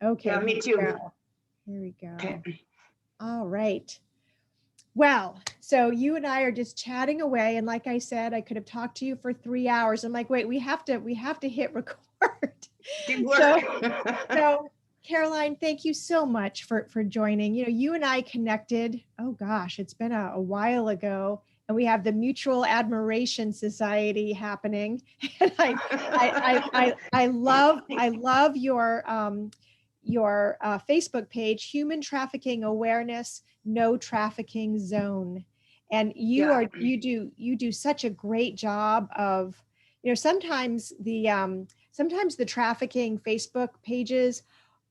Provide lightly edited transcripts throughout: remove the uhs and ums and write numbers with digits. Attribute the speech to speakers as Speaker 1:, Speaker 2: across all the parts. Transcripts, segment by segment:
Speaker 1: Okay.
Speaker 2: Yeah, me too.
Speaker 1: Here we go.
Speaker 2: Okay.
Speaker 1: All right. Well, so you and I are just chatting away, and like I said, I could have talked to you for 3 hours. I'm like, wait, we have to hit record.
Speaker 2: Good work.
Speaker 1: So, so Caroline, thank you so much for joining. You and I connected. Oh gosh, it's been a while ago, and we have the Mutual Admiration Society happening. And I love your Facebook page, Human Trafficking Awareness, No Trafficking Zone. And
Speaker 2: Yeah.
Speaker 1: you do such a great job of, sometimes the trafficking Facebook pages,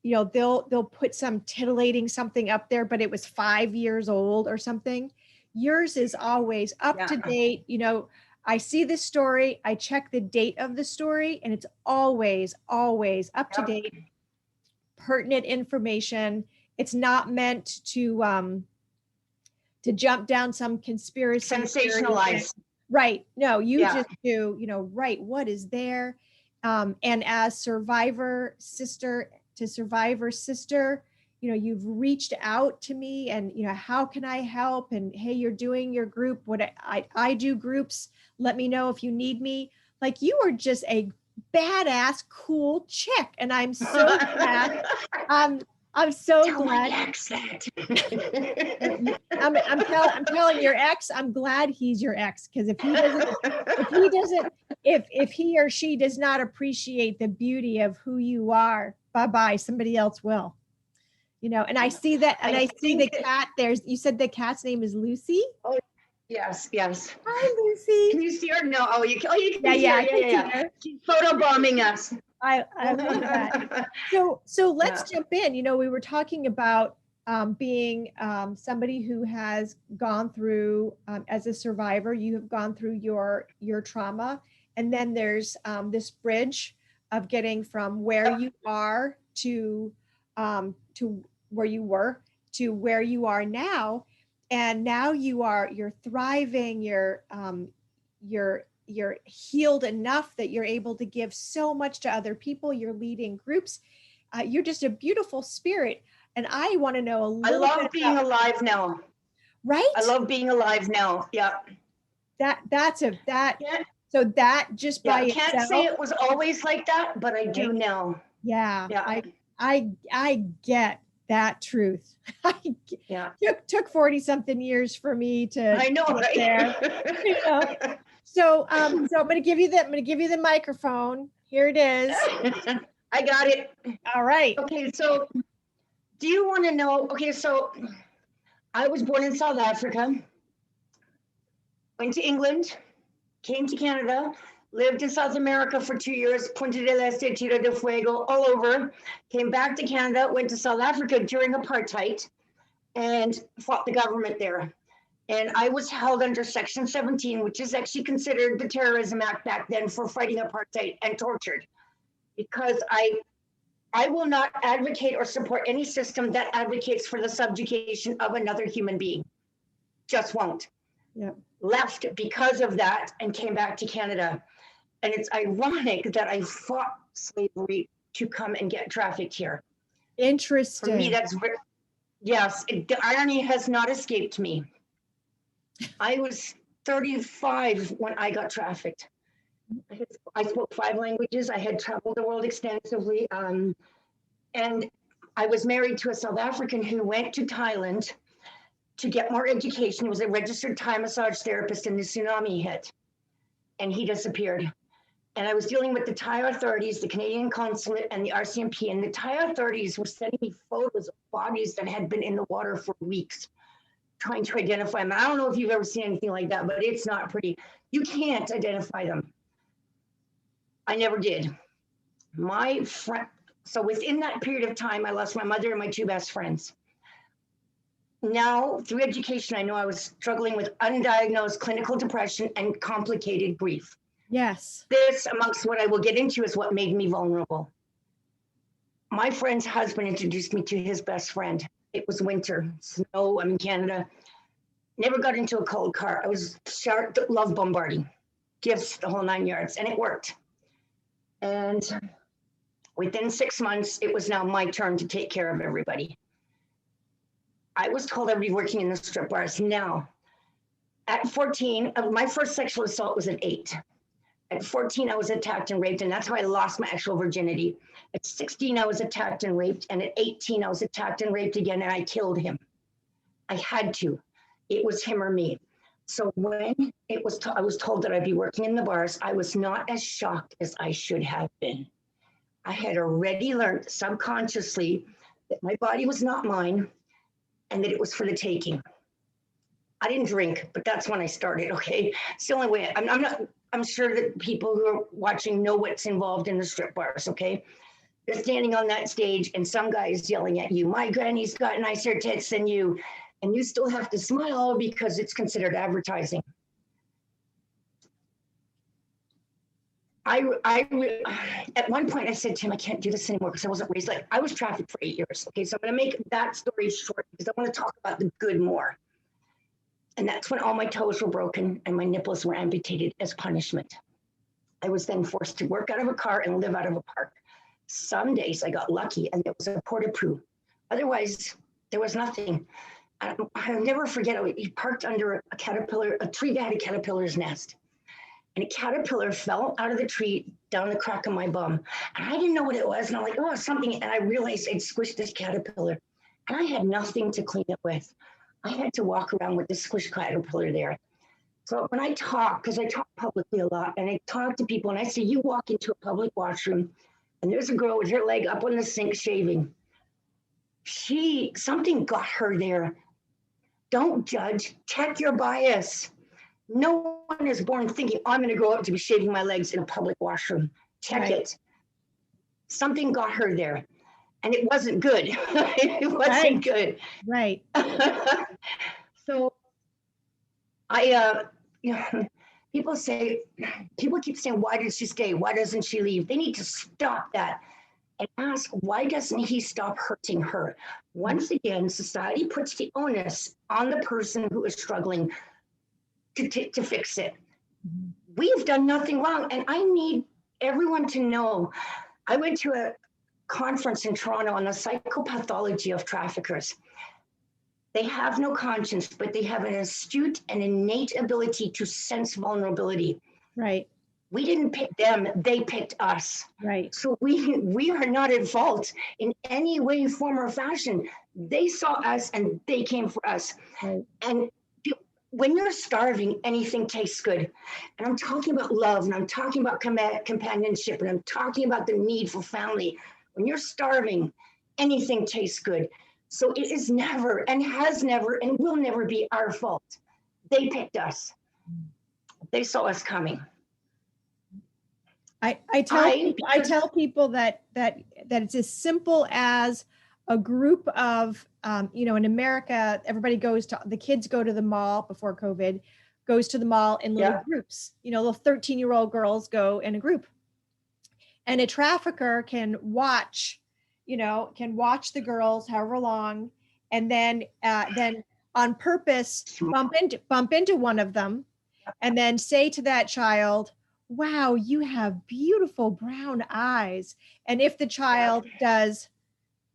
Speaker 1: they'll put some titillating something up there, but it was 5 years old or something. Yours is always up to
Speaker 2: Yeah.
Speaker 1: date. I see this story, I check the date of the story, and it's always up to
Speaker 2: Yep.
Speaker 1: date, pertinent information. It's not meant to jump down some conspiracy theory.
Speaker 2: Sensationalized.
Speaker 1: Right. No, you
Speaker 2: Yeah.
Speaker 1: just do, right, what is there? And as survivor sister to survivor sister, you've reached out to me and, how can I help? And hey, you're doing your group. What I do groups. Let me know if you need me. Like, you are just a badass, cool chick. And I'm so glad. I'm so
Speaker 2: Tell
Speaker 1: glad.
Speaker 2: my ex that.
Speaker 1: I'm telling your ex, I'm glad he's your ex, because if he or she does not appreciate the beauty of who you are, bye-bye, somebody else will. And I see that, and I see the cat. You said the cat's name is Lucy?
Speaker 2: Oh, yes.
Speaker 1: Hi, Lucy.
Speaker 2: Can you see her? No. Oh, you can see
Speaker 1: Yeah,
Speaker 2: her. Yeah. She's photobombing us.
Speaker 1: I love that. So let's jump in. We were talking about being somebody who has gone through, as a survivor, you have gone through your trauma, and then there's this bridge of getting from where you are to where you were to where you are now, and now you're thriving. You're healed enough that you're able to give so much to other people. You're leading groups. You're just a beautiful spirit. And I want to know a little bit.
Speaker 2: I love being alive now.
Speaker 1: Right?
Speaker 2: I love being alive now. Yeah.
Speaker 1: So that just by
Speaker 2: I
Speaker 1: itself.
Speaker 2: can't say it was always like that, but I do now.
Speaker 1: Yeah. I get that truth. Took 40 something years for me to.
Speaker 2: I know, right?
Speaker 1: There. So I'm going to give you the microphone. Here it is.
Speaker 2: I got it.
Speaker 1: All right.
Speaker 2: Okay, so do you want to know? Okay, so I was born in South Africa, went to England, came to Canada, lived in South America for 2 years, Punta del Este, Tierra del Fuego, all over, came back to Canada, went to South Africa during apartheid, and fought the government there. And I was held under Section 17, which is actually considered the Terrorism Act back then, for fighting apartheid, and tortured. Because I will not advocate or support any system that advocates for the subjugation of another human being. Just won't.
Speaker 1: Yeah.
Speaker 2: Left because of that and came back to Canada. And it's ironic that I fought slavery to come and get trafficked here.
Speaker 1: Interesting.
Speaker 2: For me, that's yes, the irony has not escaped me. I was 35 when I got trafficked. I spoke 5 languages. I had traveled the world extensively. And I was married to a South African who went to Thailand to get more education. He was a registered Thai massage therapist, and the tsunami hit, and he disappeared. And I was dealing with the Thai authorities, the Canadian consulate, and the RCMP. And the Thai authorities were sending me photos of bodies that had been in the water for weeks, trying to identify them. I don't know if you've ever seen anything like that, but it's not pretty. You can't identify them. I never did. My friend, so within that period of time, I lost my mother and my 2 best friends. Now, through education, I know I was struggling with undiagnosed clinical depression and complicated grief.
Speaker 1: Yes.
Speaker 2: This, amongst what I will get into, is what made me vulnerable. My friend's husband introduced me to his best friend. It was winter, snow, I'm in Canada. Never got into a cold car. I was love bombarding, gifts, the whole 9 yards, and it worked. And Within 6 months, it was now my turn to take care of everybody. I was told I'd be working in the strip bars. Now, at 14, my first sexual assault was at 8. At 14, I was attacked and raped, and that's how I lost my actual virginity. At 16, I was attacked and raped, and at 18, I was attacked and raped again, and I killed him. I had to. It was him or me. So when I was told that I'd be working in the bars, I was not as shocked as I should have been. I had already learned subconsciously that my body was not mine and that it was for the taking. I didn't drink, but that's when I started, okay? It's the only way. I'm sure that people who are watching know what's involved in the strip bars, okay? You're standing on that stage and some guy is yelling at you, my granny's got nicer tits than you, and you still have to smile because it's considered advertising. At one point I said to him, I can't do this anymore because I wasn't raised I was trafficked for 8 years. Okay, so I'm going to make that story short because I want to talk about the good more. And that's when all my toes were broken and my nipples were amputated as punishment. I was then forced to work out of a car and live out of a park. Some days I got lucky and it was a porta-poo. Otherwise, there was nothing. I'll never forget, he parked under a caterpillar, a tree that had a caterpillar's nest. And a caterpillar fell out of the tree down the crack of my bum. And I didn't know what it was. And I'm like, oh, something. And I realized I'd squished this caterpillar. And I had nothing to clean it with. I had to walk around with this squished caterpillar there. So when I talk, because I talk publicly a lot, and I talk to people, and I say, you walk into a public washroom, and there's a girl with her leg up on the sink shaving. Something got her there. Don't judge. Check your bias. No one is born thinking, I'm going to grow up to be shaving my legs in a public washroom. Check it. Something got her there. And it wasn't good. It wasn't good.
Speaker 1: Right.
Speaker 2: So people keep saying, why did she stay? Why doesn't she leave? They need to stop that and ask, why doesn't he stop hurting her? Once again, society puts the onus on the person who is struggling to fix it. We've done nothing wrong. And I need everyone to know, I went to a conference in Toronto on the psychopathology of traffickers. They have no conscience, but they have an astute and innate ability to sense vulnerability.
Speaker 1: Right.
Speaker 2: We didn't pick them, they picked us.
Speaker 1: Right.
Speaker 2: So we are not at fault in any way, form, or fashion. They saw us and they came for us.
Speaker 1: Right.
Speaker 2: And when you're starving, anything tastes good. And I'm talking about love, and I'm talking about companionship, and I'm talking about the need for family. When you're starving, anything tastes good. So it is never and has never and will never be our fault. They picked us. They saw us coming.
Speaker 1: I tell people that it's as simple as a group of, in America, the kids go to the mall before COVID, goes to the mall in little groups, little 13-year-old girls go in a group. And a trafficker can watch the girls however long, and then on purpose bump into one of them and then say to that child, wow, you have beautiful brown eyes. And if the child does,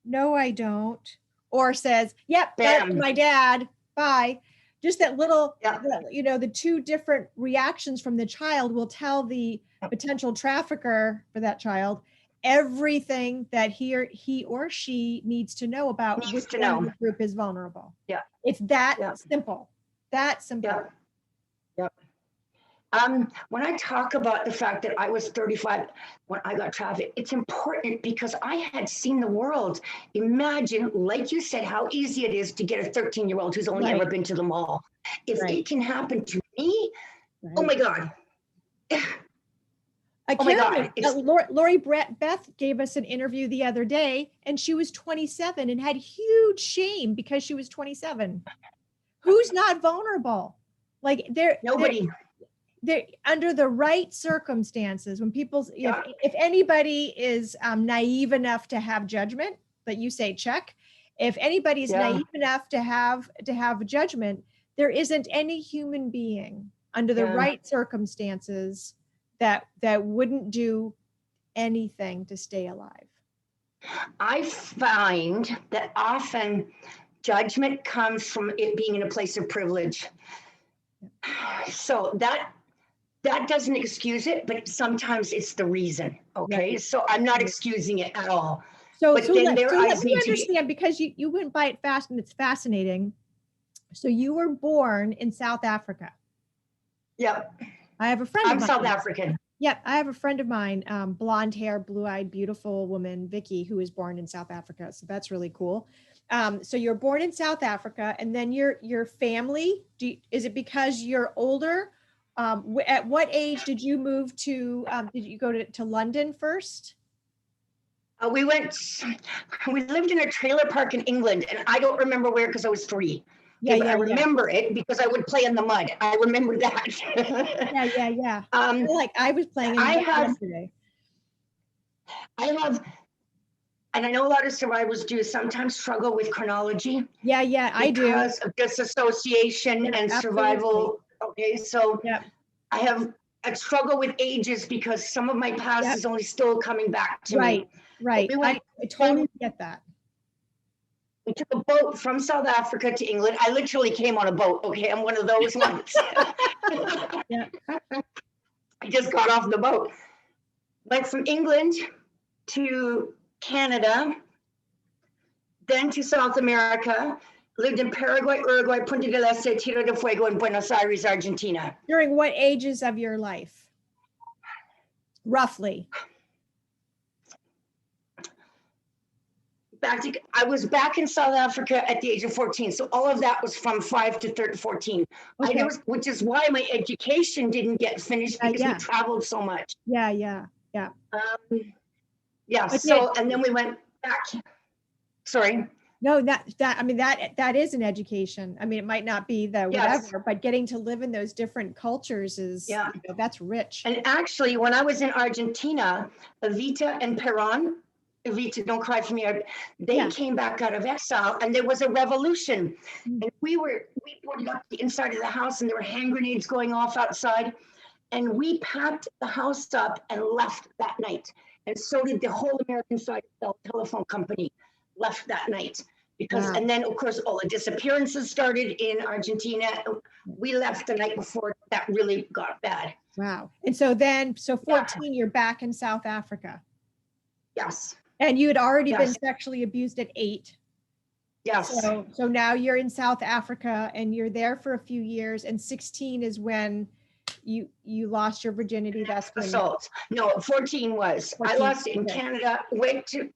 Speaker 1: no, I don't, or says, yep, that's my dad, bye. Just that little, the two different reactions from the child will tell the potential trafficker for that child everything that he or she needs to know about which one of the group is vulnerable. Yeah. It's that simple. That simple.
Speaker 2: Yep. When I talk about the fact that I was 35 when I got trafficked, it's important because I had seen the world. Imagine, like you said, how easy it is to get a 13-year-old who's only ever been to the mall. If it can happen to me, oh my God.
Speaker 1: Lori Beth gave us an interview the other day, and she was 27 and had huge shame because she was 27. Who's not vulnerable? Nobody. They're under the right circumstances. When people, if anybody is naive enough to have judgment, that you say check. If anybody is naive enough to have judgment, there isn't any human being under the right circumstances that wouldn't do anything to stay alive?
Speaker 2: I find that often judgment comes from it being in a place of privilege. So that doesn't excuse it, but sometimes it's the reason. Okay,
Speaker 1: Right.
Speaker 2: so I'm not excusing it at all.
Speaker 1: So,
Speaker 2: But then their
Speaker 1: let
Speaker 2: eyes
Speaker 1: me
Speaker 2: need to be.
Speaker 1: understand, because you went by it fast and it's fascinating. So you were born in South Africa.
Speaker 2: Yep.
Speaker 1: I have a friend of
Speaker 2: I'm
Speaker 1: mine.
Speaker 2: South African.
Speaker 1: Yep, I have a friend of mine, blonde hair, blue-eyed, beautiful woman, Vicky, who was born in South Africa. So that's really cool. So you're born in South Africa, and then your family, is it because you're older? At what age did you move to, did you go to London first?
Speaker 2: We lived in a trailer park in England, and I don't remember where because I was 3.
Speaker 1: Yeah,
Speaker 2: but
Speaker 1: yeah,
Speaker 2: I remember it because I would play in the mud. I remember that.
Speaker 1: Yeah. Like I was playing in the mud yesterday.
Speaker 2: And I know a lot of survivors do sometimes struggle with chronology.
Speaker 1: Yeah, I do.
Speaker 2: Because of disassociation and survival. Okay, so I have a struggle with ages because some of my past is only still coming back to me.
Speaker 1: Right. I totally get that.
Speaker 2: We took a boat from South Africa to England. I literally came on a boat. Okay, I'm one of those ones.
Speaker 1: Yeah.
Speaker 2: I just got off the boat. Went from England to Canada, then to South America, lived in Paraguay, Uruguay, Punta del Este, Tierra del Fuego, and Buenos Aires, Argentina.
Speaker 1: During what ages of your life? Roughly.
Speaker 2: I was back in South Africa at the age of 14. So all of that was from 5 to 14. Okay. Which is why my education didn't get finished because we traveled so much.
Speaker 1: Yeah.
Speaker 2: So, and then we went back. Sorry.
Speaker 1: No, that is an education. I mean, it might not be the whatever, but getting to live in those different cultures is, that's rich.
Speaker 2: And actually, when I was in Argentina, Evita and Perón, Evita, don't cry for me, they came back out of exile, and there was a revolution. And we boarded up the inside of the house, and there were hand grenades going off outside. And we packed the house up and left that night. And so did the whole American side of the telephone company. Left that night because and then of course all the disappearances started in Argentina. We left the night before that really got bad.
Speaker 1: Wow. And so 14 you're back in South Africa.
Speaker 2: Yes.
Speaker 1: And you had already been sexually abused at 8.
Speaker 2: Yes.
Speaker 1: So now you're in South Africa and you're there for a few years, and 16 is when you lost your virginity. That's when
Speaker 2: assault. No, 14 was. 14. I lost it in Canada, went to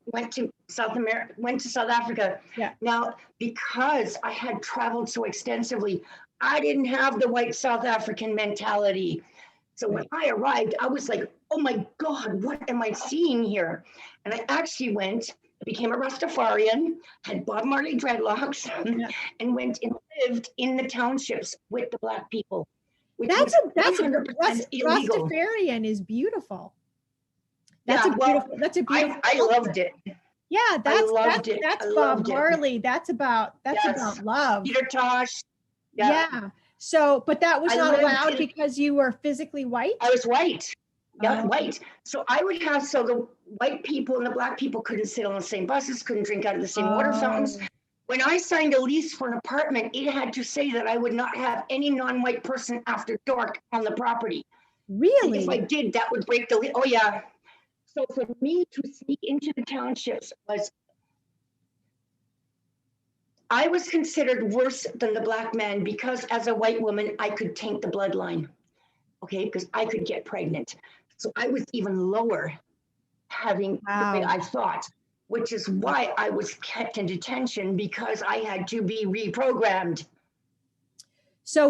Speaker 2: South America, went to South Africa.
Speaker 1: Yeah.
Speaker 2: Now, because I had traveled so extensively, I didn't have the white South African mentality. So when I arrived, I was like, oh my God, what am I seeing here? And I actually became a Rastafarian, had Bob Marley dreadlocks, and went and lived in the townships with the Black people.
Speaker 1: That's Rastafarian is beautiful. That's a beautiful.
Speaker 2: I loved it.
Speaker 1: Yeah, that's Bob Marley. That's about love.
Speaker 2: Peter Tosh.
Speaker 1: Yeah. So, but that was not allowed because you were physically white?
Speaker 2: I was white. Yeah, white. So the white people and the Black people couldn't sit on the same buses, couldn't drink out of the same water fountains. When I signed a lease for an apartment, it had to say that I would not have any non-white person after dark on the property.
Speaker 1: Really?
Speaker 2: And if I did, that would break the lease. Oh, yeah. So for me to sneak into the townships I was considered worse than the Black man because as a white woman, I could taint the bloodline. Okay, because I could get pregnant. So I was even lower having the way I thought, which is why I was kept in detention because I had to be reprogrammed.
Speaker 1: So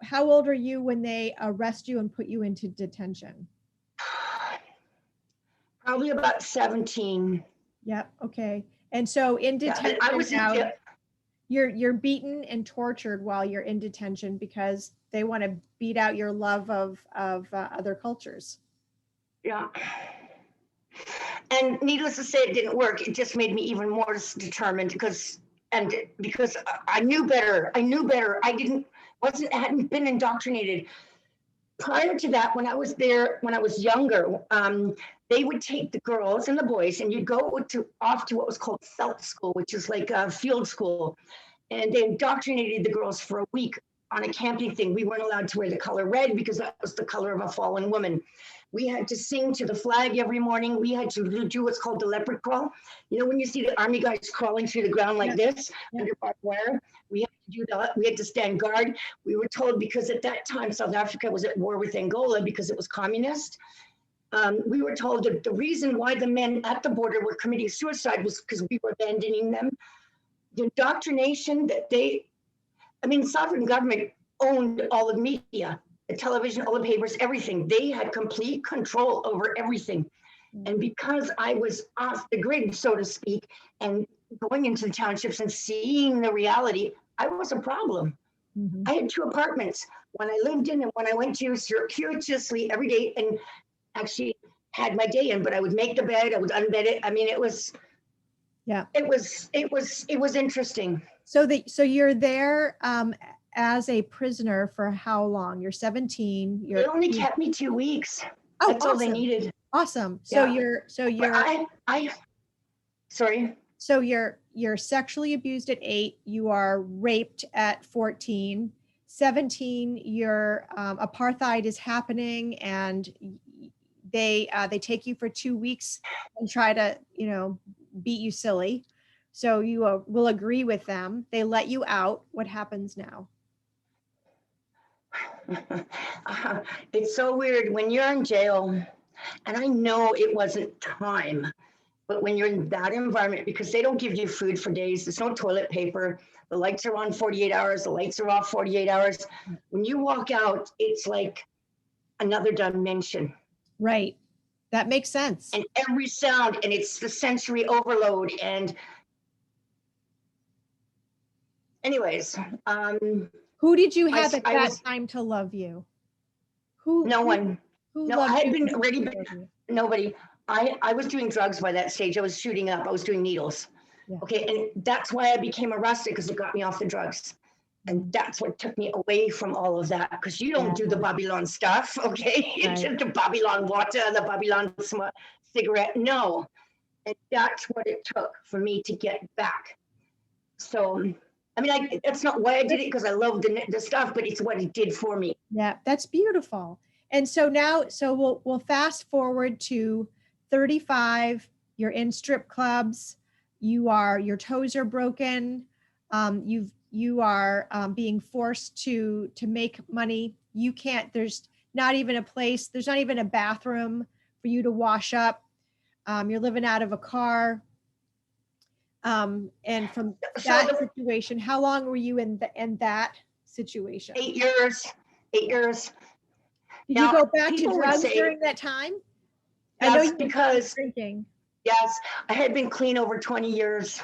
Speaker 1: how old are you when they arrest you and put you into detention?
Speaker 2: Probably about 17.
Speaker 1: Yep. Okay. And so in detention,
Speaker 2: I was
Speaker 1: you're beaten and tortured while you're in detention because they want to beat out your love of other cultures.
Speaker 2: Yeah. And needless to say, it didn't work. It just made me even more determined because I knew better. I hadn't been indoctrinated. prior to that, when I was there, when I was younger, they would take the girls and the boys, and you'd go off to what was called felt school, which is like a field school. And they indoctrinated the girls for a week on a camping thing. We weren't allowed to wear the color red because that was the color of a fallen woman. We had to sing to the flag every morning. We had to do what's called the leopard crawl. You know, when you see the army guys crawling through the ground like this, under barbed wire, we had to do that. We had to stand guard. We were told, because at that time, South Africa was at war with Angola because it was communist. We were told that the reason why the men at the border were committing suicide was because we were abandoning them. The indoctrination that sovereign government owned all the media, the television, all the papers, everything. They had complete control over everything. And because I was off the grid, so to speak, and going into the townships and seeing the reality, I was a problem. Mm-hmm. I had 2 apartments, one I lived in and one I went to circuitously every day, and actually had my day in, but I would make the bed, I would unbed it. I mean, it was interesting.
Speaker 1: So you're there as a prisoner for how long? You're 17.
Speaker 2: They only kept me 2 weeks.
Speaker 1: Oh,
Speaker 2: that's
Speaker 1: awesome.
Speaker 2: all they needed.
Speaker 1: Awesome. So you're
Speaker 2: sorry.
Speaker 1: So you're sexually abused at 8. You are raped at 14. 17. Your apartheid is happening, and they take you for 2 weeks and try to beat you silly. So you will agree with them. They let you out. What happens now?
Speaker 2: It's so weird when you're in jail, and I know it wasn't time, but when you're in that environment, because they don't give you food for days, there's no toilet paper, the lights are on 48 hours, the lights are off 48 hours. When you walk out, it's like another dimension.
Speaker 1: Right. That makes sense.
Speaker 2: And every sound, and it's the sensory overload. And anyways,
Speaker 1: who did you have at that time to love you?
Speaker 2: No one. I had been already. Nobody. I was doing drugs by that stage. I was shooting up. I was doing needles. Yeah. Okay, and that's why I became arrested, because it got me off the drugs. And that's what took me away from all of that, because you don't do the Babylon stuff, okay? You did the Babylon water, the Babylon cigarette. No. And that's what it took for me to get back. So, I mean, that's not why I did it, because I love the stuff, but it's what it did for me.
Speaker 1: Yeah, that's beautiful. And so now, we'll fast forward to 35. You're in strip clubs. Your toes are broken. You are being forced to make money. You can't. There's not even a place. There's not even a bathroom for you to wash up. You're living out of a car. And from that situation, how long were you in that situation?
Speaker 2: 8 years. 8 years.
Speaker 1: Did you go back to drugs during that time?
Speaker 2: Yes, I know because
Speaker 1: drinking.
Speaker 2: Yes, I had been clean over 20 years.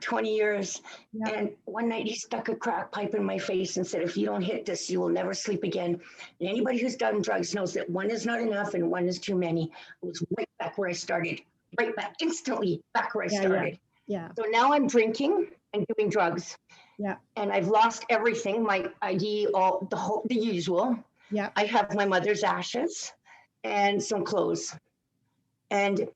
Speaker 2: 20 years. Yep. And one night he stuck a crack pipe in my face and said, if you don't hit this, you will never sleep again. And anybody who's done drugs knows that one is not enough and one is too many. It was right back where I started. Right back, instantly back where I started.
Speaker 1: Yeah.
Speaker 2: So now I'm drinking and doing drugs.
Speaker 1: Yeah.
Speaker 2: And I've lost everything, my ID, all the usual.
Speaker 1: Yeah.
Speaker 2: I have my mother's ashes and some clothes. And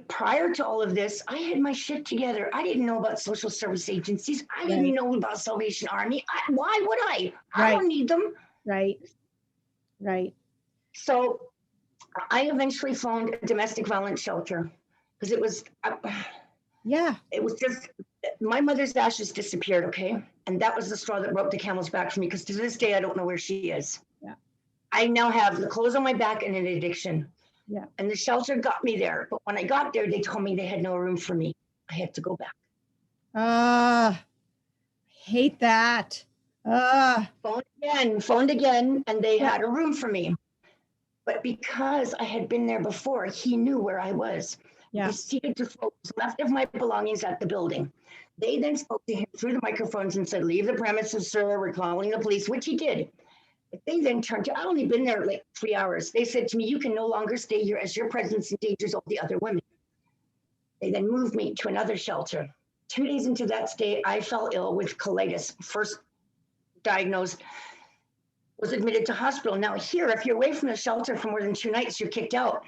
Speaker 2: prior to all of this, I had my shit together. I didn't know about social service agencies. I didn't know about Salvation Army. Why would I? I don't need them.
Speaker 1: Right.
Speaker 2: So I eventually phoned a domestic violence shelter, because it was, it was just, my mother's ashes disappeared, okay? And that was the straw that broke the camel's back for me, because to this day, I don't know where she is.
Speaker 1: Yeah.
Speaker 2: I now have the clothes on my back and an addiction.
Speaker 1: Yeah.
Speaker 2: And the shelter got me there. But when I got there, they told me they had no room for me. I had to go back.
Speaker 1: Hate that.
Speaker 2: Phoned again, and they had a room for me. But because I had been there before, he knew where I was.
Speaker 1: Yeah.
Speaker 2: He proceeded to throw what's left of my belongings at the building. They then spoke to him through the microphones and said, leave the premises, sir, we're calling the police, which he did. But they then turned to, I only been there like 3 hours. They said to me, you can no longer stay here as your presence endangers all the other women. They then moved me to another shelter. 2 days into that stay, I fell ill with colitis, first diagnosed. was admitted to hospital. Now here, if you're away from the shelter for more than 2 nights, you're kicked out.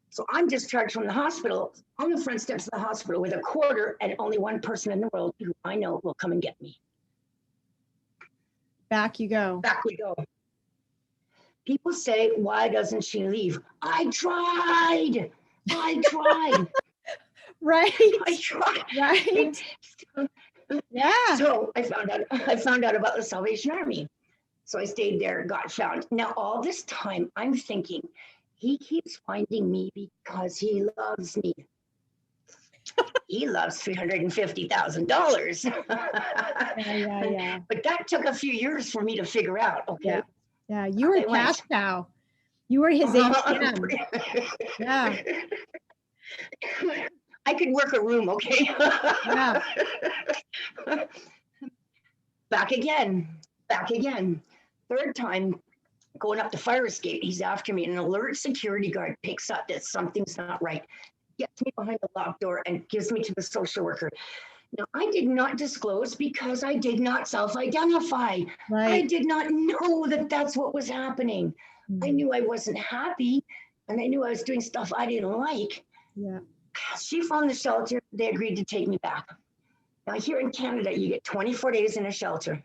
Speaker 2: So I'm discharged from the hospital on the front steps of the hospital with a quarter, and only one person in the world who I know will come and get me.
Speaker 1: Back you go.
Speaker 2: Back we go. People say, why doesn't she leave? I tried.
Speaker 1: Right.
Speaker 2: I tried.
Speaker 1: Right. Yeah.
Speaker 2: So I found out about the Salvation Army. So I stayed there, got found. Now all this time I'm thinking, he keeps finding me because he loves me. He loves $350,000.
Speaker 1: Yeah.
Speaker 2: But that took a few years for me to figure out. Okay.
Speaker 1: Yeah. You were cash cow. You were his ATM. Yeah.
Speaker 2: I could work a room, okay?
Speaker 1: Yeah.
Speaker 2: Back again. Third time, going up the fire escape, he's after me. An alert security guard picks up that something's not right, gets me behind the locked door and gives me to the social worker. Now, I did not disclose because I did not self-identify.
Speaker 1: Right.
Speaker 2: I did not know that that's what was happening. I knew I wasn't happy, and I knew I was doing stuff I didn't like.
Speaker 1: Yeah.
Speaker 2: She found the shelter. They agreed to take me back. Now, here in Canada, you get 24 days in a shelter.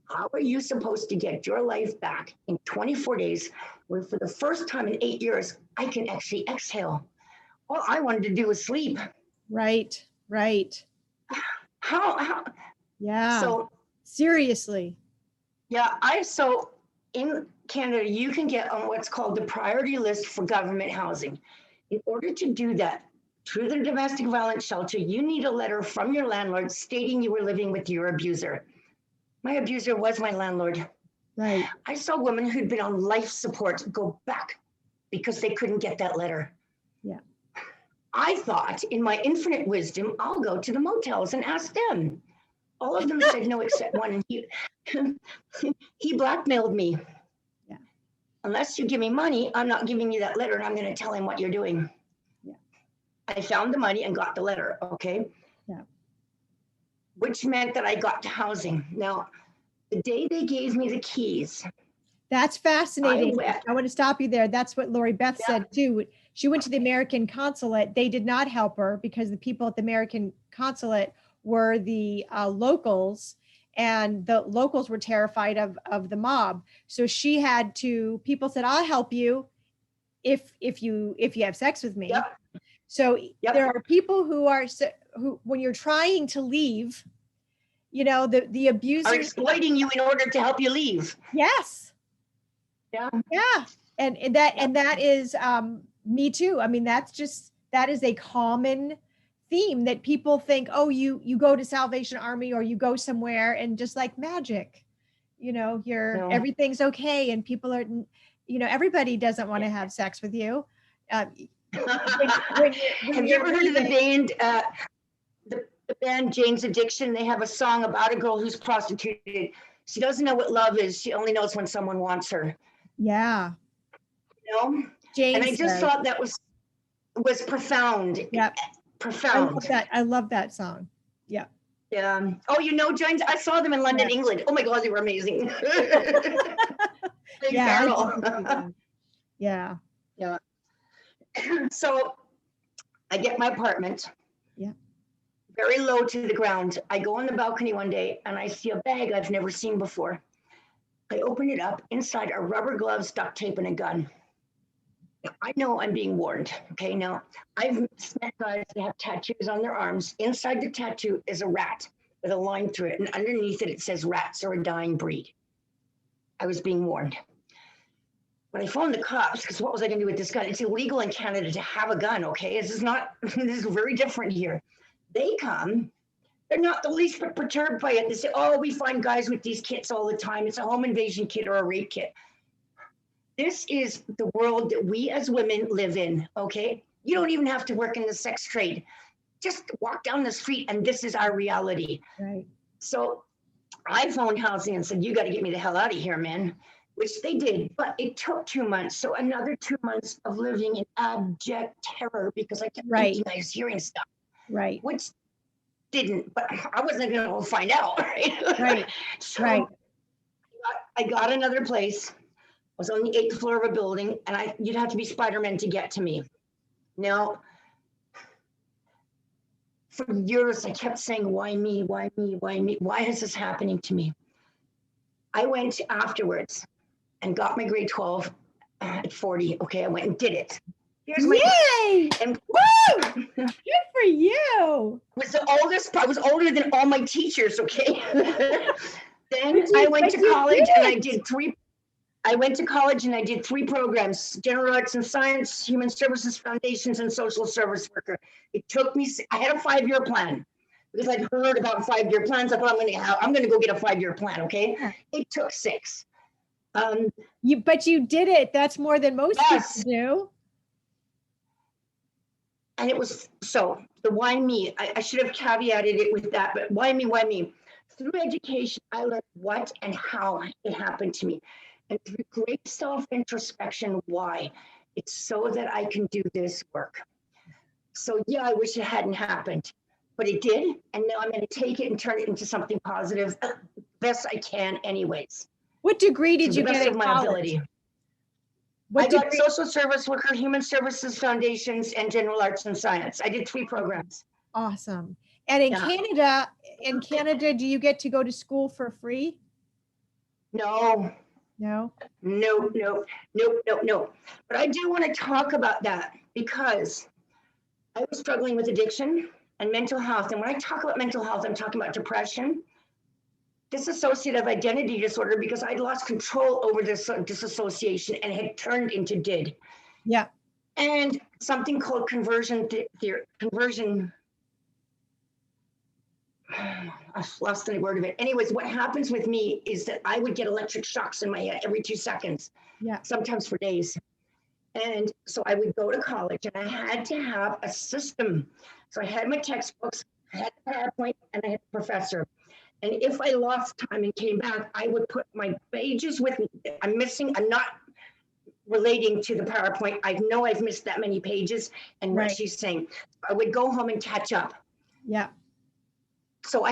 Speaker 2: How are you supposed to get your life back in 24 days when for the first time in 8 years, I can actually exhale? All I wanted to do was sleep.
Speaker 1: Right.
Speaker 2: How?
Speaker 1: Yeah.
Speaker 2: So
Speaker 1: seriously.
Speaker 2: Yeah, so in Canada, you can get on what's called the priority list for government housing. In order to do that, through the domestic violence shelter, you need a letter from your landlord stating you were living with your abuser. My abuser was my landlord.
Speaker 1: Right.
Speaker 2: I saw women who'd been on life support go back because they couldn't get that letter.
Speaker 1: Yeah.
Speaker 2: I thought, in my infinite wisdom, I'll go to the motels and ask them. All of them said no except one, and he blackmailed me.
Speaker 1: Yeah.
Speaker 2: Unless you give me money, I'm not giving you that letter, and I'm going to tell him what you're doing.
Speaker 1: Yeah.
Speaker 2: I found the money and got the letter, okay?
Speaker 1: Yeah.
Speaker 2: Which meant that I got to housing. Now, the day they gave me the keys.
Speaker 1: That's fascinating. I want to stop you there. That's what Lori Beth said too. She went to the American consulate. They did not help her because the people at the American consulate were the locals, and the locals were terrified of the mob. So she had to, people said, I'll help you if you have sex with me.
Speaker 2: Yep.
Speaker 1: So there are people who, when you're trying to leave, the abusers
Speaker 2: are exploiting you in order to help you leave.
Speaker 1: Yes. Yeah. And that is me too. I mean, that is a common theme that people think, oh, you go to Salvation Army or you go somewhere and just like magic, everything's okay. And people are, everybody doesn't want to have sex with you.
Speaker 2: Have you ever heard of the band, the band Jane's Addiction? They have a song about a girl who's prostituted. She doesn't know what love is. She only knows when someone wants her.
Speaker 1: Yeah. Jane
Speaker 2: and I just thought that was profound.
Speaker 1: Yep.
Speaker 2: Profound.
Speaker 1: I love that song. Yeah.
Speaker 2: Yeah. Oh, Jane, I saw them in London, England. Oh my God, they were amazing.
Speaker 1: Yeah.
Speaker 2: Yeah. So I get my apartment.
Speaker 1: Yeah.
Speaker 2: Very low to the ground. I go on the balcony one day and I see a bag I've never seen before. I open it up. Inside are rubber gloves, duct tape, and a gun. I know I'm being warned. Okay, now I've met guys that have tattoos on their arms. Inside the tattoo is a rat with a line through it, and underneath it says rats are a dying breed. I was being warned. But I phoned the cops because what was I going to do with this gun? It's illegal in Canada to have a gun. Okay, this is very different here. They come. They're not the least bit perturbed by it. They say, oh, we find guys with these kits all the time. It's a home invasion kit or a rape kit. This is the world that we as women live in, okay? You don't even have to work in the sex trade. Just walk down the street and this is our reality.
Speaker 1: Right.
Speaker 2: So I phoned housing and said, you got to get me the hell out of here, man, which they did. But it took 2 months. So another 2 months of living in abject terror because I kept thinking I was hearing stuff.
Speaker 1: Right.
Speaker 2: Which didn't, but I wasn't going to find out. Right.
Speaker 1: Right.
Speaker 2: So
Speaker 1: right.
Speaker 2: I got another place. I was on the 8th floor of a building, and you'd have to be Spider-Man to get to me. Now, for years, I kept saying, why me? Why me? Why me? Why is this happening to me? I went afterwards and got my grade 12 at 40. Okay, I went and did it. Here's my
Speaker 1: Yay!
Speaker 2: and
Speaker 1: Woo! Good for you.
Speaker 2: was the oldest. I was older than all my teachers. Okay. Then
Speaker 1: But you-
Speaker 2: I went
Speaker 1: but
Speaker 2: to
Speaker 1: you
Speaker 2: college
Speaker 1: did
Speaker 2: and I
Speaker 1: it.
Speaker 2: did three. I went to college and I did 3 programs: general arts and science, human services foundations, and social service worker. It took me. I had a 5-year plan because I'd heard about 5-year plans. I thought I'm going to go get a 5-year plan. Okay.
Speaker 1: Yeah.
Speaker 2: It took 6.
Speaker 1: But you did it. That's more than most
Speaker 2: Yes.
Speaker 1: people do.
Speaker 2: And it was so the why me. I should have caveated it with that, but why me? Why me? Through education, I learned what and how it happened to me. And through great self-introspection, why? It's so that I can do this work. So yeah, I wish it hadn't happened, but it did. And now I'm going to take it and turn it into something positive, best I can anyways.
Speaker 1: What degree did
Speaker 2: To
Speaker 1: you
Speaker 2: the best
Speaker 1: get
Speaker 2: of
Speaker 1: in
Speaker 2: my
Speaker 1: college?
Speaker 2: ability.
Speaker 1: What
Speaker 2: I got
Speaker 1: degree?
Speaker 2: social service worker, human services foundations, and general arts and science. I did 3 programs.
Speaker 1: Awesome. And in
Speaker 2: Yeah.
Speaker 1: Canada, do you get to go to school for free?
Speaker 2: No,
Speaker 1: No.
Speaker 2: no, no, no, no, no. But I do want to talk about that because I was struggling with addiction and mental health. And when I talk about mental health, I'm talking about depression, dissociative identity disorder, because I'd lost control over this disassociation and had turned into did.
Speaker 1: Yeah.
Speaker 2: And something called conversion. I've lost the word of it. Anyways, what happens with me is that I would get electric shocks in my head every 2 seconds.
Speaker 1: Yeah.
Speaker 2: Sometimes for days. And so I would go to college and I had to have a system. So I had my textbooks, I had the PowerPoint, and I had the professor. And if I lost time and came back, I would put my pages with me. I'm not relating to the PowerPoint. I know I've missed that many pages and what she's saying. I would go home and catch up.
Speaker 1: Yeah.
Speaker 2: So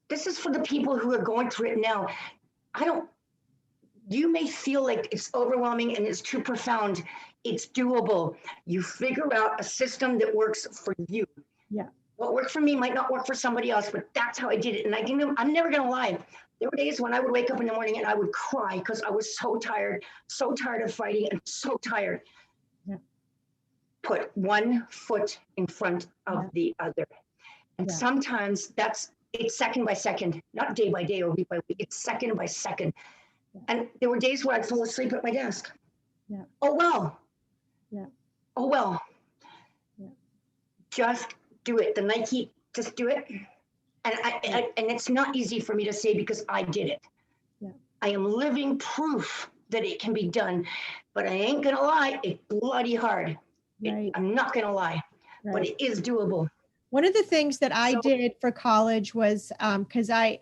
Speaker 2: this is for the people who are going through it now. You may feel like it's overwhelming and it's too profound. It's doable. You figure out a system that works for you.
Speaker 1: Yeah.
Speaker 2: What worked for me might not work for somebody else, but that's how I did it. And I'm never going to lie. There were days when I would wake up in the morning and I would cry because I was so tired of fighting and so tired.
Speaker 1: Yeah.
Speaker 2: Put one foot in front of the other. And sometimes it's second by second, not day by day or week by week. It's second by second. Yeah. And there were days where I'd fall asleep at my desk.
Speaker 1: Yeah.
Speaker 2: Oh, well.
Speaker 1: Yeah.
Speaker 2: Oh, well.
Speaker 1: Yeah.
Speaker 2: Just do it. The Nike, just do it. And and it's not easy for me to say because I did it. Yeah. I am living proof that it can be done, but I ain't going to lie. It's bloody hard. Right. I'm not going to lie, but it is doable.
Speaker 1: One of the things that I did for college was because I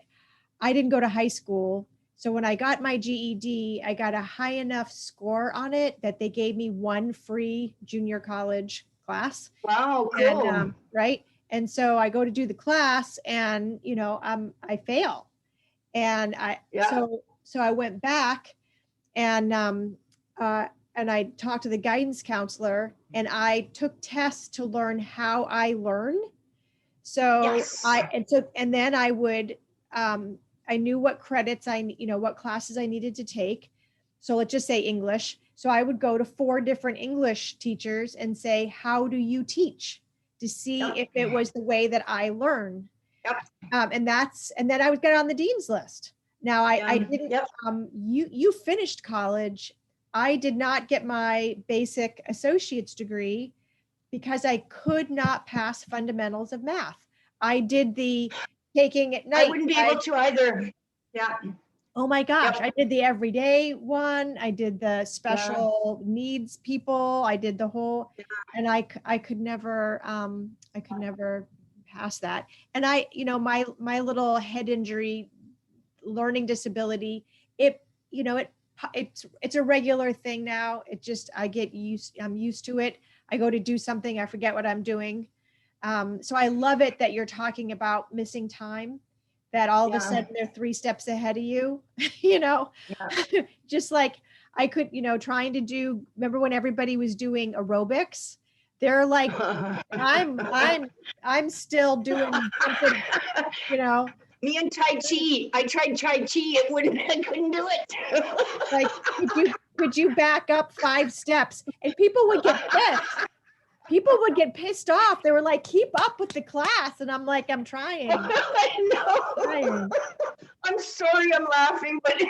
Speaker 1: didn't go to high school. So when I got my GED, I got a high enough score on it that they gave me one free junior college class.
Speaker 2: Wow, cool.
Speaker 1: And, right. And so I go to do the class and, I fail. And so I went back and I talked to the guidance counselor and I took tests to learn how I learn. So then I would, I knew what credits what classes I needed to take. So let's just say English. So I would go to 4 different English teachers and say, how do you teach? To see if it was the way that I learn. And then I would get on the dean's list. Now I didn't, you finished college. I did not get my basic associate's degree because I could not pass fundamentals of math. I did the taking at night.
Speaker 2: I wouldn't be able to either. Yeah.
Speaker 1: Oh my gosh. Yep. I did the everyday one. I did the special needs people. I did the whole, and I could never pass that. And my little head injury, learning disability, it's a regular thing now. I'm used to it. I go to do something, I forget what I'm doing. So I love it that you're talking about missing time that all of a
Speaker 2: Yeah.
Speaker 1: sudden they're 3 steps ahead of you, you know,
Speaker 2: Yeah.
Speaker 1: just like I could, trying to do, remember when everybody was doing aerobics? They're like, I'm still doing something, you know,
Speaker 2: Me and Tai Chi. I tried Tai Chi. I couldn't do it.
Speaker 1: like, could you back up 5 steps? And people would get pissed. People would get pissed off. They were like, keep up with the class. And I'm like, I'm trying.
Speaker 2: I know.
Speaker 1: Trying.
Speaker 2: I'm sorry I'm laughing, but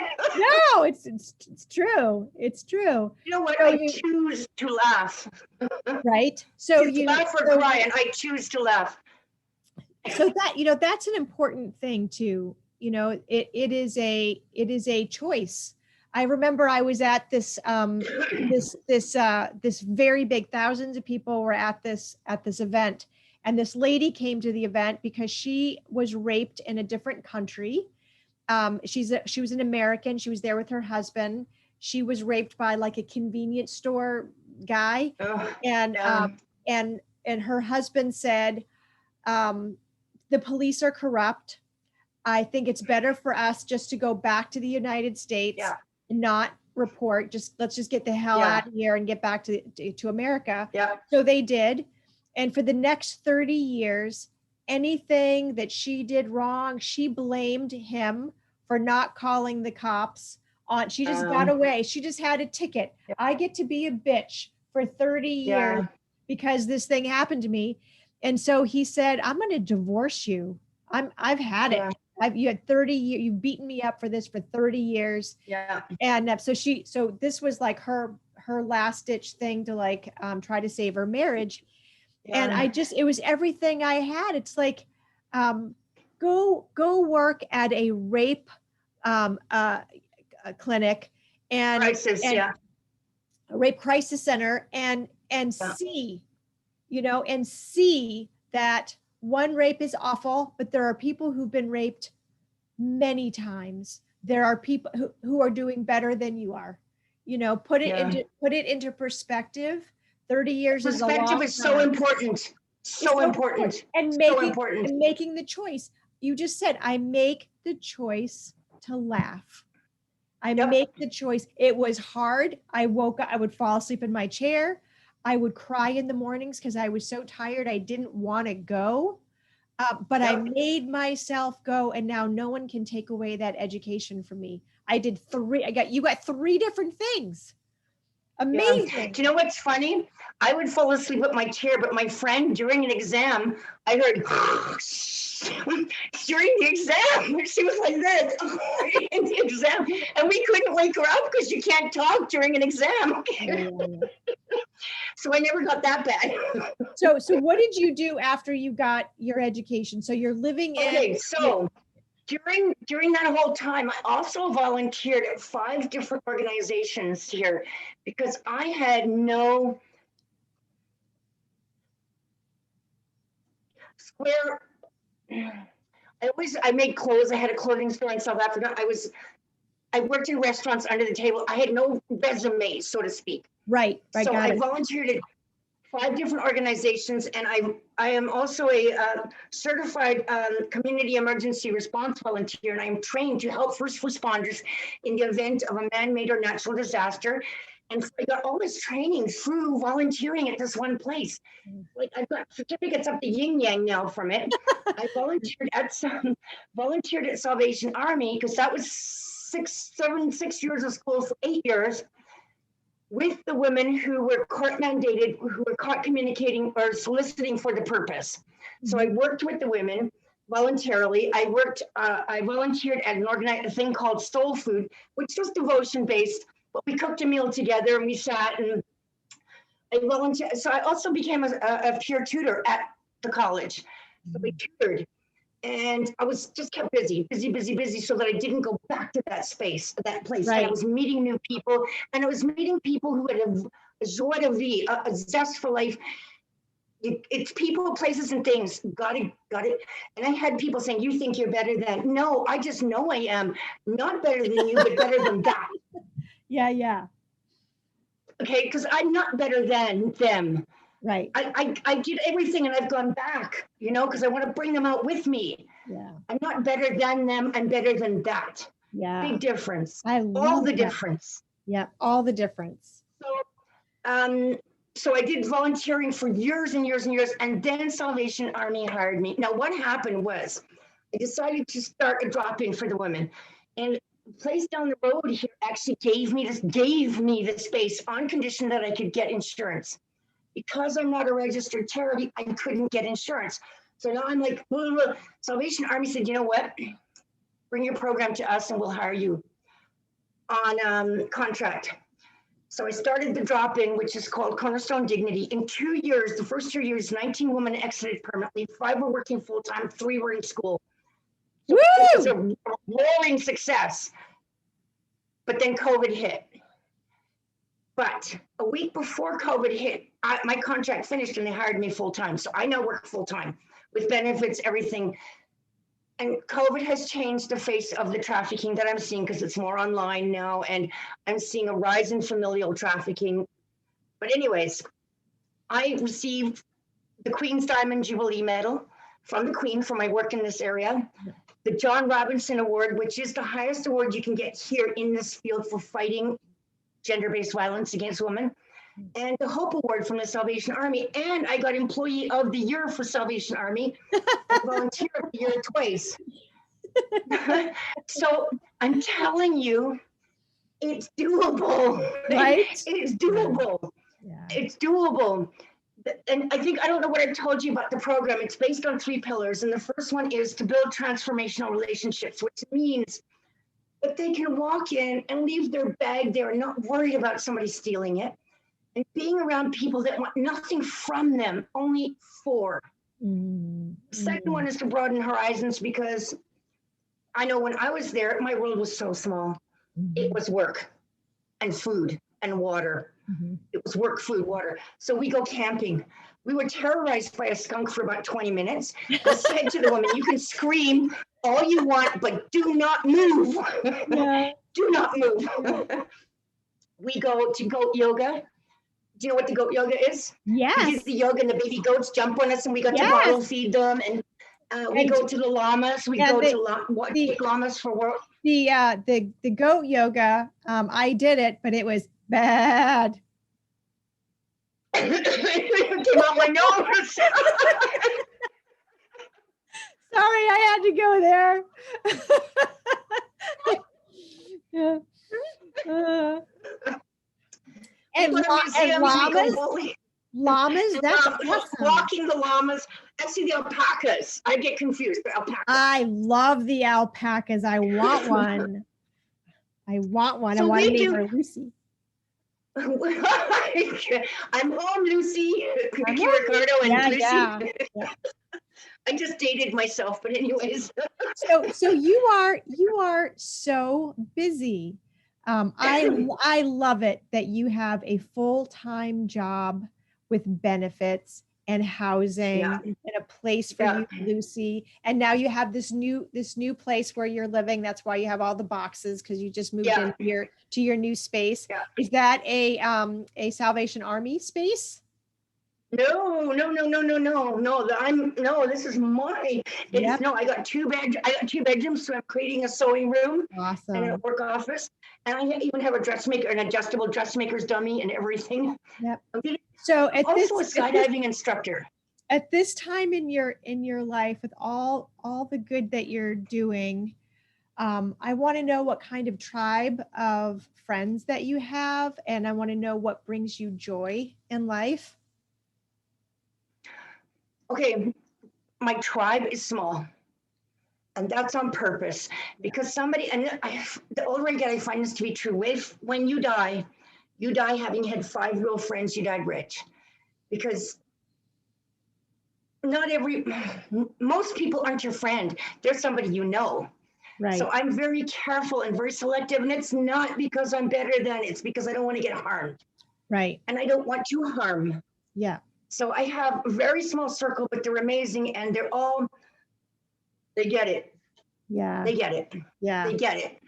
Speaker 1: No, it's true. It's true.
Speaker 2: you know what?
Speaker 1: So
Speaker 2: I choose to laugh.
Speaker 1: right. So
Speaker 2: To laugh or cry, and I choose to laugh.
Speaker 1: So that, that's an important thing too. It is a choice. I remember I was at this this very big, thousands of people were at this event, and this lady came to the event because she was raped in a different country. She was an American. She was there with her husband. She was raped by like a convenience store guy, and
Speaker 2: yeah.
Speaker 1: And her husband said, the police are corrupt. I think it's better for us just to go back to the United States and not report. Let's just get the hell out of here and get back to America.
Speaker 2: Yeah.
Speaker 1: So they did. And for the next 30 years, anything that she did wrong, she blamed him for not calling the cops on. She just got away. She just had a ticket. I get to be a bitch for 30 years because this thing happened to me. And so he said, I'm going to divorce you. I've had it. You had 30 years. You've beaten me up for this for 30 years.
Speaker 2: Yeah.
Speaker 1: And so this was like her last ditch thing to like try to save her marriage. Yeah. And it was everything I had. It's like, go work at a rape clinic and a rape crisis center and see, and see that one, rape is awful, but there are people who've been raped many times. There are people who are doing better than you are. Put it into perspective. 30 years is a long time.
Speaker 2: Perspective is so important. So important.
Speaker 1: And making the choice. You just said, I make the choice to laugh. I make the choice. It was hard. I woke up, I would fall asleep in my chair. I would cry in the mornings because I was so tired. I didn't want to go, but I made myself go. And now no one can take away that education from me. You got 3 different things. Amazing.
Speaker 2: Yeah. Do you know what's funny? I would fall asleep at my chair, but my friend during an exam, I heard during the exam, she was like this in the exam, and we couldn't wake her up because you can't talk during an exam. So I never got that bad.
Speaker 1: So what did you do after you got your education? So you're living in.
Speaker 2: Okay, so during that whole time, I also volunteered at 5 different organizations here because I had no square. I made clothes. I had a clothing store in South Africa. I worked in restaurants under the table. I had no resume, so to speak.
Speaker 1: Right.
Speaker 2: So I volunteered at 5 different organizations, and I am also a certified community emergency response volunteer, and I'm trained to help first responders in the event of a man-made or natural disaster. And so I got all this training through volunteering at this one place. Like I've got certificates up the yin yang now from it. I volunteered at Salvation Army because that was 6 years of school, so 8 years. With the women who were court mandated, who were caught communicating or soliciting for the purpose. So I worked with the women voluntarily. I volunteered at a thing called Soul Food, which was devotion based, but we cooked a meal together and we sat and I volunteered. So I also became a peer tutor at the college. So I tutored. And I was just kept busy so that I didn't go back to that space, that place. Right. And I was meeting new people, and I was meeting people who had a joie de vivre, a zest for life. It's people, places, and things. Got it. And I had people saying, you think you're better than. No, I just know I am. Not better than you, but better than that.
Speaker 1: Yeah.
Speaker 2: Okay, because I'm not better than them.
Speaker 1: Right.
Speaker 2: I did everything and I've gone back, because I want to bring them out with me.
Speaker 1: Yeah.
Speaker 2: I'm not better than them. I'm better than that.
Speaker 1: Yeah.
Speaker 2: Big difference.
Speaker 1: I
Speaker 2: All
Speaker 1: love
Speaker 2: the
Speaker 1: that.
Speaker 2: difference.
Speaker 1: Yeah. All the difference.
Speaker 2: So I did volunteering for years and years and years, and then Salvation Army hired me. Now, what happened was I decided to start a drop-in for the women, and the place down the road here actually gave me the space on condition that I could get insurance. Because I'm not a registered charity, I couldn't get insurance. So now I'm like, blah, blah, blah. Salvation Army said, you know what? Bring your program to us and we'll hire you on contract. So I started the drop-in, which is called Cornerstone Dignity. In 2 years, the first 2 years, 19 women exited permanently, 5 were working full-time, 3 were in school. So it was a roaring success. But then COVID hit. But a week before COVID hit, my contract finished and they hired me full-time. So I now work full-time with benefits, everything. And COVID has changed the face of the trafficking that I'm seeing because it's more online now, and I'm seeing a rise in familial trafficking. But anyways, I received the Queen's Diamond Jubilee Medal from the Queen for my work in this area, the John Robinson Award, which is the highest award you can get here in this field for fighting gender-based violence against women, and the Hope Award from the Salvation Army. And I got Employee of the Year for Salvation Army, and Volunteer of the Year twice. So I'm telling you, it's doable.
Speaker 1: Right?
Speaker 2: It's doable.
Speaker 1: Yeah.
Speaker 2: It's doable. And I don't know what I told you about the program. It's based on 3 pillars. And the first one is to build transformational relationships, which means that they can walk in and leave their bag there and not worried about somebody stealing it. And being around people that want nothing from them, only for.
Speaker 1: Mm-hmm.
Speaker 2: Second one is to broaden horizons, because I know when I was there, my world was so small.
Speaker 1: Mm-hmm.
Speaker 2: It was work and food and water.
Speaker 1: Mm-hmm.
Speaker 2: It was work, food, water. So we go camping. We were terrorized by a skunk for about 20 minutes. I said to the woman, you can scream all you want, but do not move.
Speaker 1: Yeah.
Speaker 2: Do not move. We go to goat yoga. Do you know what the goat yoga is?
Speaker 1: Yes.
Speaker 2: We do the yoga and the baby goats jump on us and we got to bottle feed them. And we go to the llamas. We go to llamas for work.
Speaker 1: The goat yoga, I did it, but it was bad.
Speaker 2: It came out my nose.
Speaker 1: Sorry, I had to go there. Yeah. And llamas, that's awesome.
Speaker 2: Walking the llamas. Actually, the alpacas. I get confused. The alpacas.
Speaker 1: I love the alpacas. I want one. So I want to name her Lucy.
Speaker 2: I'm home, Lucy. Ricky Ricardo and Lucy.
Speaker 1: Yeah.
Speaker 2: I just dated myself, but anyways.
Speaker 1: So you are so busy. I love it that you have a full-time job with benefits and housing and a place for you, Lucy. And now you have this new place where you're living. That's why you have all the boxes, because you just moved in to your new space. Yeah. Is that a Salvation Army space?
Speaker 2: No. This is mine. No, I got 2 bedrooms, so I'm creating a sewing room.
Speaker 1: Awesome.
Speaker 2: And a work office. And I even have a dressmaker, an adjustable dressmaker's dummy and everything.
Speaker 1: Yep. So
Speaker 2: a skydiving instructor.
Speaker 1: At this time in your life, with all the good that you're doing, I want to know what kind of tribe of friends that you have, and I want to know what brings you joy in life.
Speaker 2: Okay, my tribe is small, and that's on purpose, because the older I get, I find this to be true. When you die having had 5 real friends, you died rich, because most people aren't your friend. They're somebody you know. Right. So I'm very careful and very selective, and it's not because I'm better than, it's because I don't want to get harmed.
Speaker 1: Right.
Speaker 2: And I don't want to harm.
Speaker 1: Yeah. So
Speaker 2: I have a very small circle, but they're amazing, and they get it.
Speaker 1: Yeah.
Speaker 2: They get it.
Speaker 1: Yeah.
Speaker 2: They get it.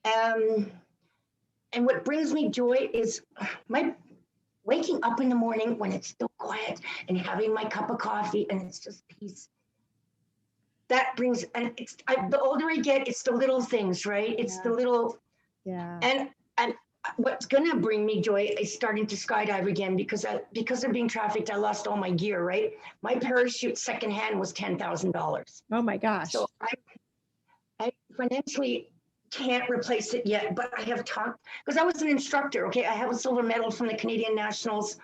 Speaker 2: And what brings me joy is my waking up in the morning when it's still quiet and having my cup of coffee and it's just peace. that brings, and the older I get, it's the little things, right? It's the little, and what's gonna bring me joy is starting to skydive again, because of being trafficked, I lost all my gear, right? My parachute secondhand was $10,000.
Speaker 1: Oh my gosh.
Speaker 2: So I financially can't replace it yet, but I have talked, because I was an instructor, okay? I have a silver medal from the Canadian Nationals.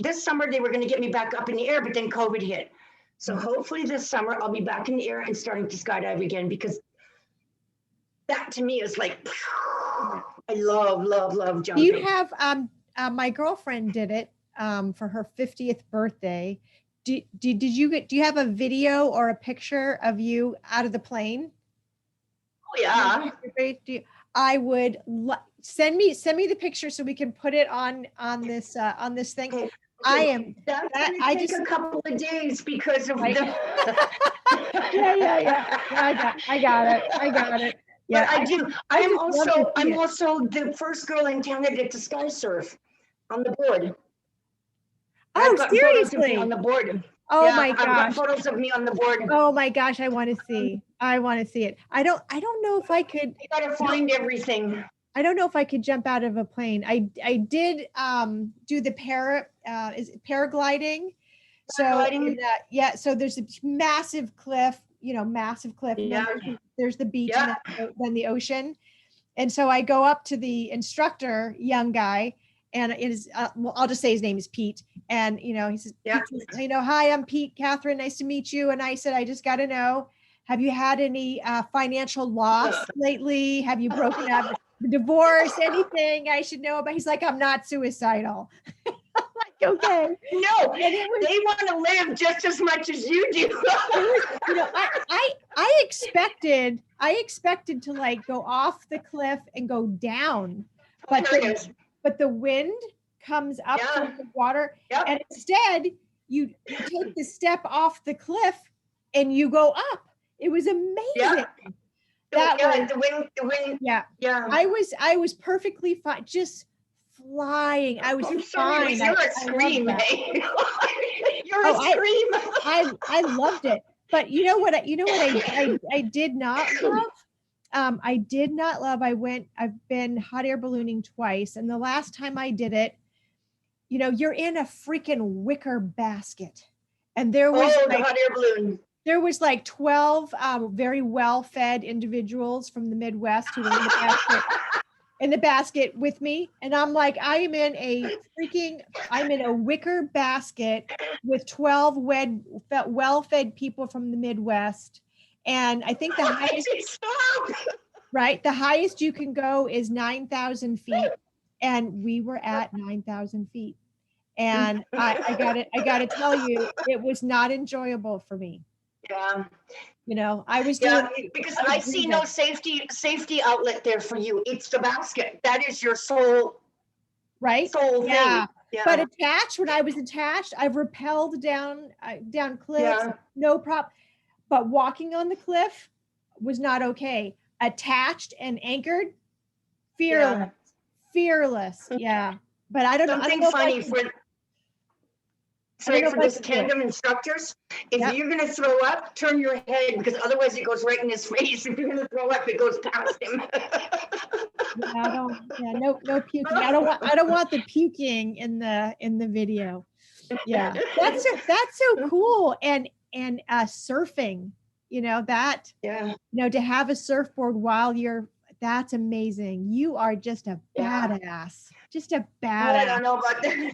Speaker 2: This summer, they were gonna get me back up in the air, but then COVID hit. So hopefully this summer, I'll be back in the air and starting to skydive again, because that to me is like, I love jumping.
Speaker 1: You have, my girlfriend did it for her 50th birthday. Do you have a video or a picture of you out of the plane?
Speaker 2: Oh yeah.
Speaker 1: I would send me the picture so we can put it on this thing.
Speaker 2: Okay. That's gonna take a couple of days because of the.
Speaker 1: yeah. I got it.
Speaker 2: Yeah, but I do. I'm also the first girl in Canada to sky surf on the board.
Speaker 1: Oh, seriously?
Speaker 2: On the board.
Speaker 1: Oh yeah, my gosh.
Speaker 2: I've got photos of me on the board.
Speaker 1: Oh my gosh, I want to see. it. I don't know if I could.
Speaker 2: You gotta find everything.
Speaker 1: I don't know if I could jump out of a plane. I did do the paragliding. So so there's a massive cliff,
Speaker 2: Yeah.
Speaker 1: There's the beach and then the ocean. And so I go up to the instructor, young guy, and it is, I'll just say his name is Pete. And, he says, hi, I'm Pete, Catherine, nice to meet you. And I said, I just got to know, have you had any financial loss lately? Have you broken up, divorce, anything I should know about? He's like, I'm not suicidal. I'm like, okay.
Speaker 2: No, they want to live just as much as you do.
Speaker 1: I expected to like go off the cliff and go down, but the wind comes up from the water, and instead you take the step off the cliff and you go up. It was amazing.
Speaker 2: The wind. Yeah.
Speaker 1: I was perfectly fine, just flying. I was fine.
Speaker 2: You're a scream, hey. You're a scream.
Speaker 1: I loved it. But you know what I did not love? I did not love, I've been hot air ballooning twice. And the last time I did it, you're in a freaking wicker basket. And there was
Speaker 2: the hot air balloon.
Speaker 1: There was like 12 very well-fed individuals from the Midwest who were in the basket with me. And I'm like, I'm in a wicker basket with 12 well-fed people from the Midwest. And I think the highest you can go is 9,000 feet. And we were at 9,000 feet. And I got to tell you, it was not enjoyable for me.
Speaker 2: Yeah.
Speaker 1: I was
Speaker 2: because I see no safety outlet there for you. It's the basket. That is your sole thing.
Speaker 1: Yeah. But when I was attached, I've rappelled down cliffs, no problem. But walking on the cliff was not okay. Attached and anchored, fearless. Yeah. But I don't know.
Speaker 2: Something funny for this tandem instructors, if you're going to throw up, turn your head, because otherwise it goes right in his face. If you're going to throw up, it goes past him.
Speaker 1: No puking. I don't want the puking in the video. Yeah, that's so cool. And surfing, to have a surfboard while that's amazing. You are just a badass. Just a badass.
Speaker 2: I don't know about that.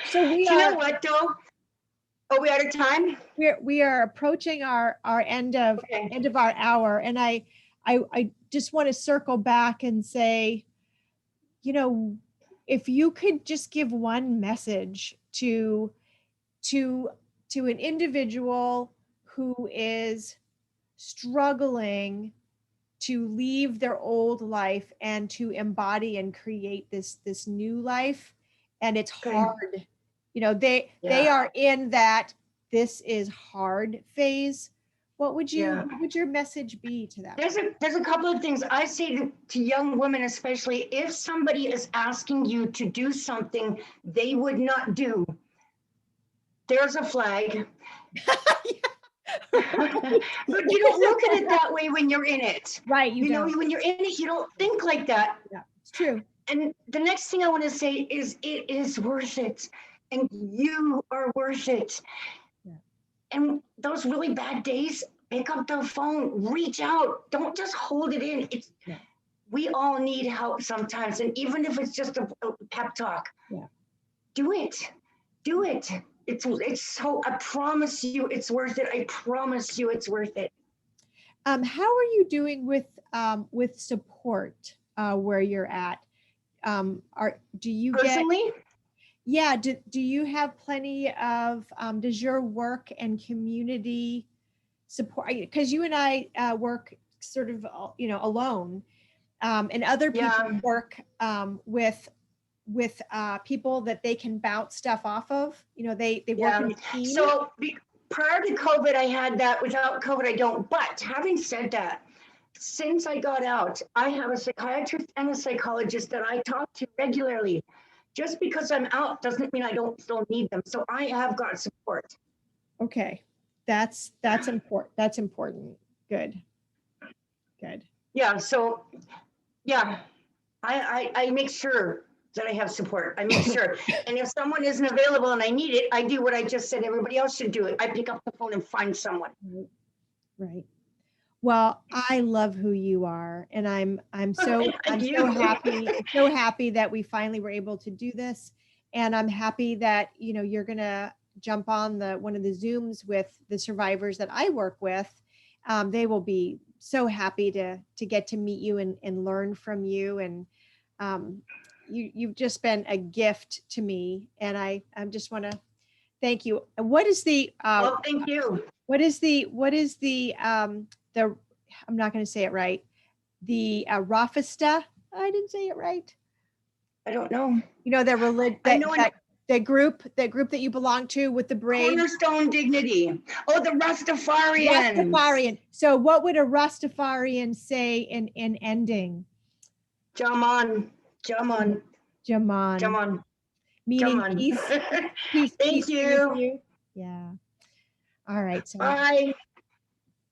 Speaker 2: So we are. You know what, though? Are we out of time?
Speaker 1: We are approaching our end of our hour, and I just want to circle back and say, if you could just give one message to an individual who is struggling to leave their old life and to embody and create this new life, and it's hard. They are in that this is hard phase. What would your message be to that?
Speaker 2: There's a couple of things I say to young women, especially if somebody is asking you to do something they would not do. There's a flag. But you don't look at it that way when you're in it.
Speaker 1: Right, you
Speaker 2: You know,
Speaker 1: don't.
Speaker 2: when you're in it, you don't think like that.
Speaker 1: Yeah, it's true.
Speaker 2: And the next thing I want to say is it is worth it. And you are worth it.
Speaker 1: Yeah.
Speaker 2: And those really bad days, pick up the phone, reach out. Don't just hold it in.
Speaker 1: Yeah.
Speaker 2: We all need help sometimes. And even if it's just a pep talk,
Speaker 1: Yeah.
Speaker 2: do it. Do it. It's so, I promise you it's worth it. I promise you it's worth it.
Speaker 1: How are you doing with support where you're at? Do you
Speaker 2: Personally?
Speaker 1: Yeah, do you have plenty of, does your work and community support, because you and I work sort of, alone, and other people
Speaker 2: Yeah.
Speaker 1: work with people that they can bounce stuff off of, they work in a team.
Speaker 2: So prior to COVID, I had that. Without COVID, I don't. But having said that, since I got out, I have a psychiatrist and a psychologist that I talk to regularly. Just because I'm out doesn't mean I don't still need them. So I have got support.
Speaker 1: Okay, that's important. That's important. Good.
Speaker 2: Yeah. So yeah, I make sure that I have support. I make sure. And if someone isn't available and I need it, I do what I just said everybody else should do. I pick up the phone and find someone.
Speaker 1: Right. Well, I love who you are, and I'm so happy that we finally were able to do this, and I'm happy that you're gonna jump on one of the Zooms with the survivors that I work with. They will be so happy to get to meet you and learn from you, and you've just been a gift to me, and I just want to thank you. And what is the
Speaker 2: well, thank you.
Speaker 1: What is the I'm not going to say it right. The Rafista. I didn't say it right.
Speaker 2: I don't know.
Speaker 1: The religion that group that you belong to with the braid.
Speaker 2: Cornerstone Dignity. Oh, the Rastafarian.
Speaker 1: Rastafarian. So what would a Rastafarian say in ending?
Speaker 2: Jaman.
Speaker 1: Jaman.
Speaker 2: Jaman.
Speaker 1: Meaning
Speaker 2: Jaman.
Speaker 1: peace. Peace.
Speaker 2: Thank you.
Speaker 1: Yeah. All right. So
Speaker 2: bye.